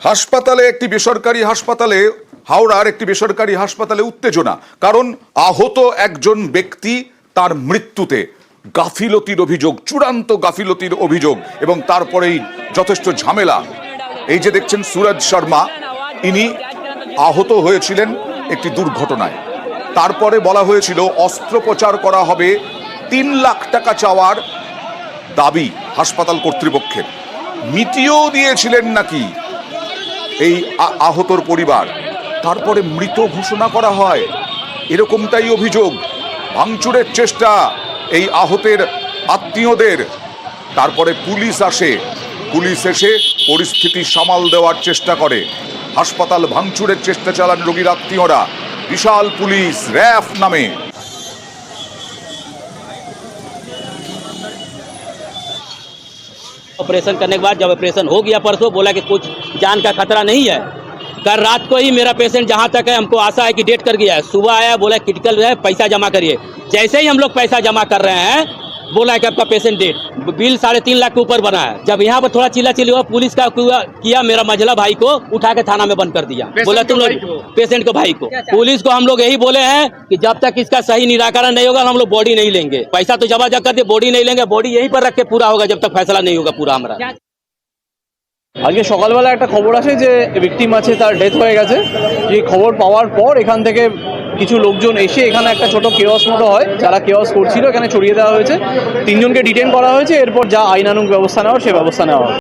হাসপাতালে একটি বেসরকারি হাসপাতালে হাওড়ার একটি বেসরকারি হাসপাতালে উত্তেজনা, কারণ আহত একজন ব্যক্তি তার মৃত্যুতে গাফিলতির অভিযোগ, চূড়ান্ত গাফিলতির অভিযোগ, এবং তারপরেই যথেষ্ট ঝামেলা। এই যে দেখছেন সুরজ শর্মা, ইনি আহত হয়েছিলেন একটি দুর্ঘটনায়। তারপরে বলা হয়েছিল অস্ত্রোপচার করা হবে, 3 লাখ টাকা চাওয়ার দাবি হাসপাতাল কর্তৃপক্ষের। মিটিয়েও দিয়েছিলেন নাকি এই আহতর পরিবার, তারপরে মৃত ঘোষণা করা হয়, এরকমটাই অভিযোগ। ভাঙচুরের চেষ্টা এই আহতের আত্মীয়দের। তারপরে পুলিশ আসে, পুলিশ এসে পরিস্থিতি সামাল দেওয়ার চেষ্টা করে। হাসপাতাল ভাঙচুরের চেষ্টা চালান রোগীর আত্মীয়রা। বিশাল পুলিশ র্যাফ নামে। ऑपरेशन करने के बाद जब ऑपरेशन हो गया परसों, बोला कि कुछ जान का खतरा नहीं है। कल रात को ही मेरा पेशेंट जहां तक है हमको आशा है कि डेट कर गया है। सुबह आया, बोला क्रिटिकल है, पैसा जमा करिए। जैसे ही हम लोग पैसा जमा कर रहे हैं, बोला कि आपका पेशेंट डेट, बिल 3.5 लाख के ऊपर बना है। जब यहाँ पर थोड़ा चिल्ला चिल्ली हुआ, पुलिस का किया, मेरा मझला भाई को उठा के थाना में बंद कर दिया। बोला तुम लोग पेशेंट को भाई को, पुलिस को हम लोग यही बोले हैं कि जब तक इसका सही निराकरण नहीं होगा हम लोग बॉडी नहीं लेंगे। पैसा तो जमा कर दिए, बॉडी नहीं लेंगे। बॉडी यहीं पर रख के पूरा होगा जब तक फैसला नहीं होगा पूरा हमारा। আজকে সকালবেলা একটা খবর আসে যে ভিকটিম আছে, তার ডেথ হয়ে গেছে। এই খবর পাওয়ার পর এখান থেকে কিছু লোকজন এসে এখানে একটা ছোট কেওয়াস মতো হয়, যারা কেওয়াস করছিল এখানে ছড়িয়ে দেওয়া হয়েছে। 3 জনকে ডিটেইন করা হয়েছে। এরপর যা আইনানুগ ব্যবস্থা নেওয়ার সে ব্যবস্থা নেওয়া হয়।